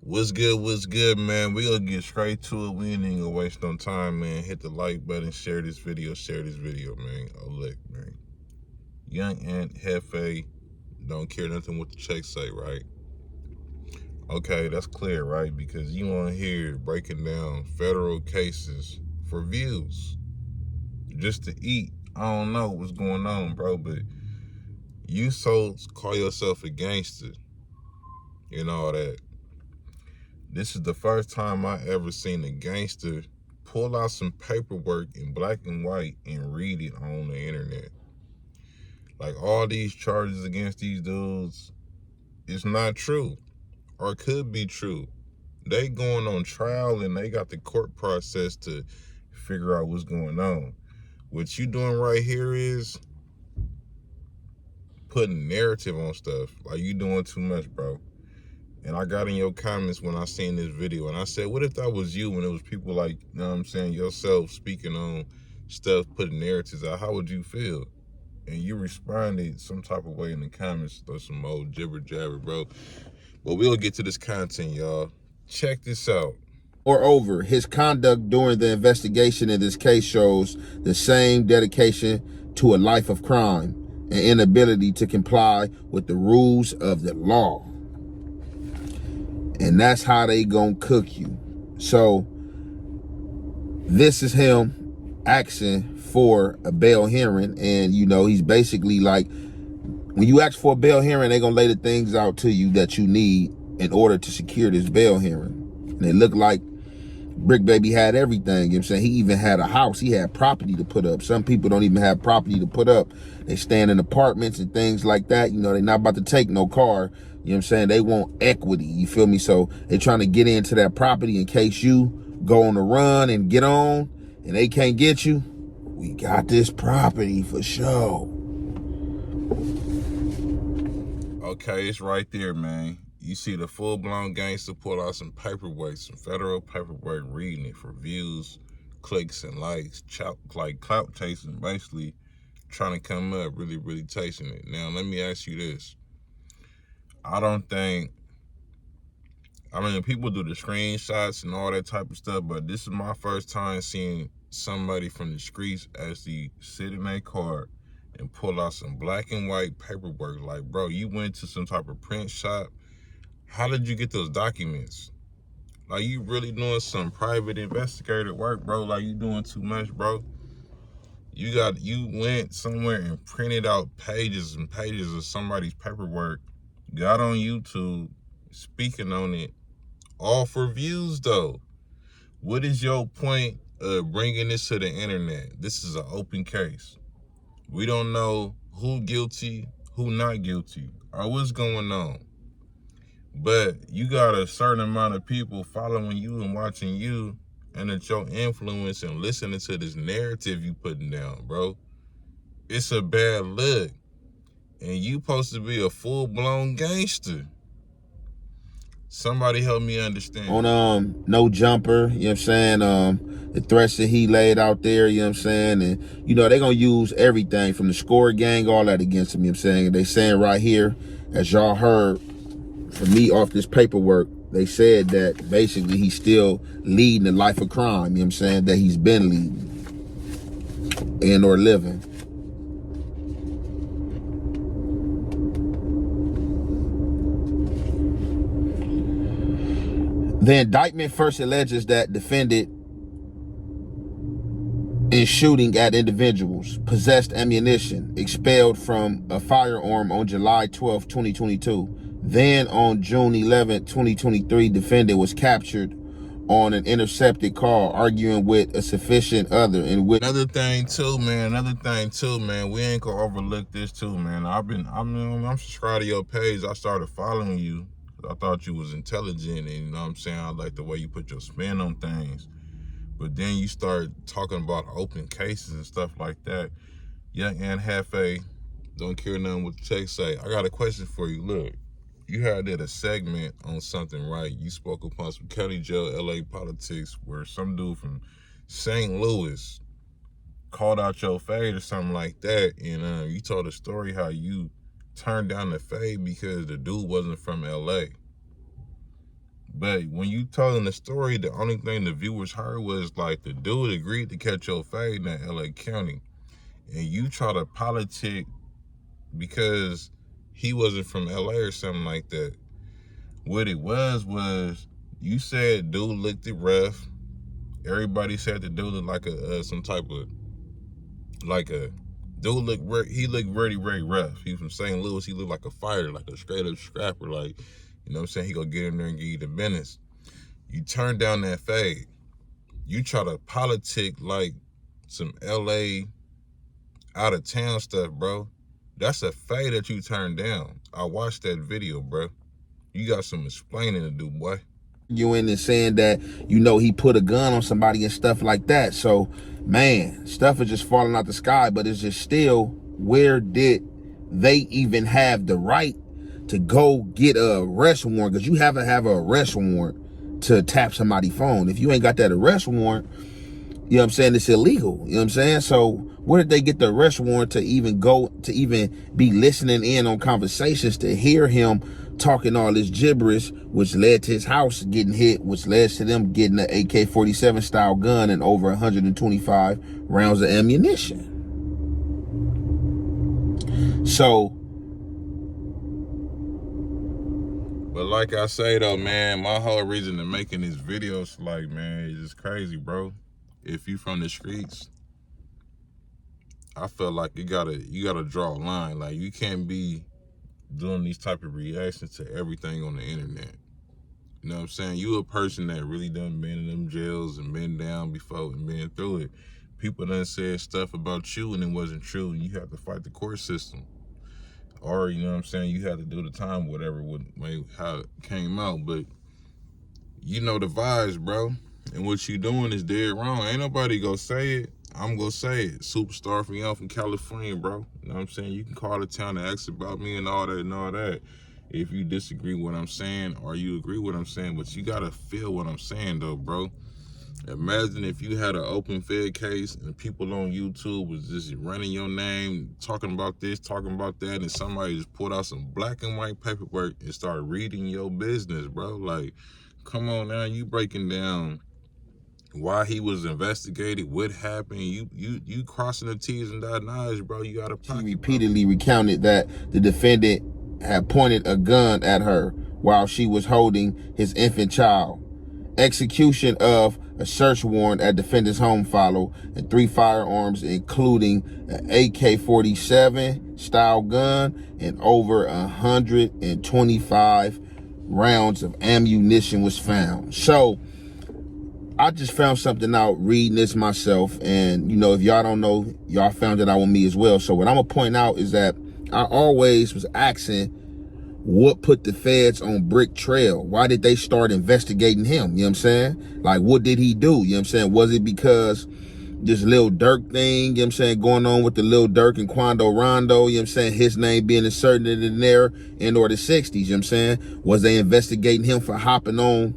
What's good, man? We gonna get straight to it. We ain't even gonna waste no time, man. Hit the like button, share this video, man. Oh, look, man. Young Aunt Jefe don't care nothing what the checks say, right? Okay, that's clear, right? Because you want to hear breaking down federal cases for views. Just to eat. I don't know what's going on, bro, but you call yourself a gangster and all that. This is the first time I ever seen a gangster pull out some paperwork in black and white and read it on the internet. Like, all these charges against these dudes, it's not true, or could be true. They going on trial and they got the court process to figure out what's going on. What you doing right here is putting narrative on stuff. Like, you doing too much, bro. And I got in your comments when I seen this video, and I said, what if that was you when it was people like, you know what I'm saying, yourself speaking on stuff, putting narratives out? How would you feel? And you responded some type of way in the comments, or some old jibber jabber, bro. But we'll get to this content, y'all. Check this out. Moreover, his conduct during the investigation in this case shows the same dedication to a life of crime and inability to comply with the rules of the law. And that's how they gonna cook you. So this is him asking for a bail hearing, and he's basically like, when you ask for a bail hearing, they gonna lay the things out to you that you need in order to secure this bail hearing. And it looked like Brick Baby had everything, you know what I'm saying? He even had a house, he had property to put up. Some people don't even have property to put up. They stand in apartments and things like that. They're not about to take no car. You know what I'm saying? They want equity, you feel me? So they're trying to get into that property in case you go on the run and get on and they can't get you. We got this property for sure. Okay, it's right there, man. You see the full-blown gangster pull out some paperwork, some federal paperwork, reading it for views, clicks, and likes, like clout chasing, basically trying to come up, really chasing it. Now, let me ask you this. People do the screenshots and all that type of stuff, but this is my first time seeing somebody from the streets actually sit in their car and pull out some black and white paperwork. Like, bro, you went to some type of print shop. How did you get those documents? Like, you really doing some private investigator work, bro. Like, you doing too much, bro. You went somewhere and printed out pages and pages of somebody's paperwork, got on YouTube, speaking on it, all for views, though. What is your point of bringing this to the internet? This is an open case. We don't know who guilty, who not guilty, or what's going on. But you got a certain amount of people following you and watching you, and it's your influence and listening to this narrative you putting down, bro. It's a bad look. And you supposed to be a full-blown gangster. Somebody help me understand. On No Jumper, you know what I'm saying? The threats that he laid out there, you know what I'm saying? And they're gonna use everything from the Score Gang, all that against him, you know what I'm saying? They saying right here, as y'all heard from me off this paperwork, they said that basically he's still leading a life of crime, you know what I'm saying, that he's been leading and or living. The indictment first alleges that defendant in shooting at individuals, possessed ammunition, expelled from a firearm on July 12, 2022. Then on June 11, 2023, defendant was captured on an intercepted call arguing with a sufficient other in which... Another thing too, man, we ain't gonna overlook this too, man. I'm subscribed to your page. I started following you. I thought you was intelligent, and you know what I'm saying, I like the way you put your spin on things. But then you start talking about open cases and stuff like that. Young Aunt Jefe don't care nothing what the text say. I got a question for you. Look, you had a segment on something, right? You spoke upon some county jail, LA politics, where some dude from St. Louis called out your fade or something like that, and you told a story how you turned down the fade because the dude wasn't from LA. But when you telling the story, the only thing the viewers heard was like the dude agreed to catch your fade in that LA County. And you try to politic because he wasn't from LA or something like that. What it was you said dude looked at rough. Everybody said the dude looked like a some type of like a dude he looked very rough. He was from St. Louis. He looked like a fighter, like a straight up scrapper. Like, you know what I'm saying? He gonna get in there and give you the business. You turn down that fade. You try to politic like some LA out of town stuff, bro. That's a fade that you turned down. I watched that video, bro. You got some explaining to do, boy. You in and saying that, he put a gun on somebody and stuff like that. So, man, stuff is just falling out the sky, but it's just still, where did they even have the right to go get a arrest warrant? Because you have to have an arrest warrant to tap somebody's phone. If you ain't got that arrest warrant, you know what I'm saying, it's illegal. You know what I'm saying? So where did they get the arrest warrant to even be listening in on conversations, to hear him talking all this gibberish, which led to his house getting hit, which led to them getting an AK-47 style gun and over 125 rounds of ammunition? So, but like I say though, man, my whole reason to making this video is like, man, it's just crazy, bro. If you from the streets, I feel like you gotta draw a line. Like, you can't be doing these type of reactions to everything on the internet. You know what I'm saying? You a person that really done been in them jails and been down before and been through it. People done said stuff about you and it wasn't true, and you have to fight the court system. Or, you know what I'm saying, you have to do the time, whatever, how it came out. But you know the vibes, bro. And what you doing is dead wrong. Ain't nobody gonna say it. I'm gonna say it. SuperstarPheon from California, bro. You know what I'm saying? You can call the town and ask about me and all that. If you disagree with what I'm saying or you agree with what I'm saying, but you gotta feel what I'm saying though, bro. Imagine if you had an open Fed case and people on YouTube was just running your name, talking about this, talking about that, and somebody just pulled out some black and white paperwork and started reading your business, bro. Like, come on now, you breaking down why he was investigated, what happened. You crossing the T's and dotting I's, bro. You got a pocket, she repeatedly recounted that the defendant had pointed a gun at her while she was holding his infant child. Execution of a search warrant at defendant's home followed, and 3 firearms, including an AK-47 style gun and over 125 rounds of ammunition was found. So I just found something out reading this myself, and if y'all don't know, y'all found it out with me as well. So what I'm gonna point out is that I always was asking, what put the feds on Brick Trail? Why did they start investigating him? You know what I'm saying? Like, what did he do? You know what I'm saying? Was it because this Lil Durk thing, you know what I'm saying, going on with the Lil Durk and Quando Rondo, you know what I'm saying, his name being inserted in there in or the 60s, you know what I'm saying? Was they investigating him for hopping on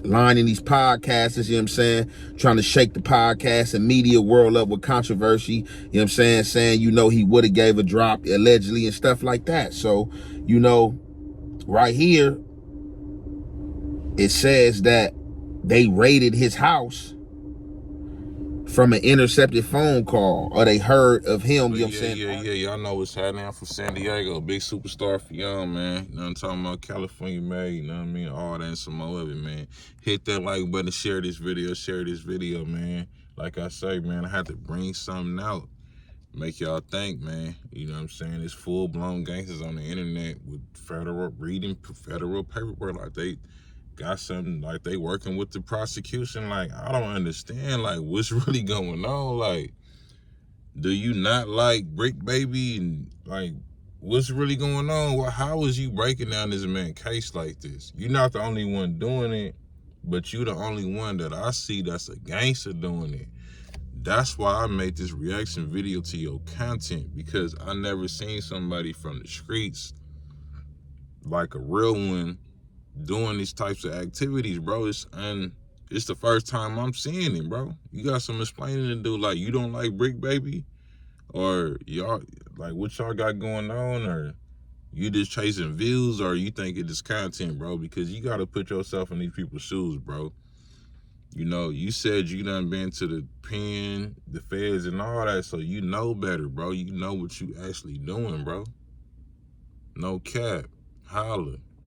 line in these podcasts, you know what I'm saying, trying to shake the podcast and media world up with controversy, you know what I'm saying, saying, he would have gave a drop allegedly and stuff like that. So, right here, it says that they raided his house from an intercepted phone call, or they heard of him, you know what I'm saying? Yeah, y'all know what's happening. I'm from San Diego, big SuperstarPheon, man. You know what I'm talking about? California made, you know what I mean? All that and some more of it, man. Hit that like button, share this video, man. Like I say, man, I had to bring something out. Make y'all think, man. You know what I'm saying? It's full-blown gangsters on the internet with federal paperwork. Like, they got something, like they working with the prosecution. Like, I don't understand, like, what's really going on. Like, do you not like Brick Baby? And like, what's really going on? Well, how is you breaking down this man's case like this? You're not the only one doing it, but you the only one that I see that's a gangster doing it. That's why I made this reaction video to your content, because I never seen somebody from the streets, like a real one, doing these types of activities, bro. It's the first time I'm seeing it, bro. You got some explaining to do. Like, you don't like Brick Baby, or y'all, like, what y'all got going on, or You just chasing views, or you think it is content, bro? Because you gotta put yourself in these people's shoes, bro. You know, you said you done been to the pen, the feds, and all that, so you know better, bro. You know what you actually doing, bro. No cap. Holla.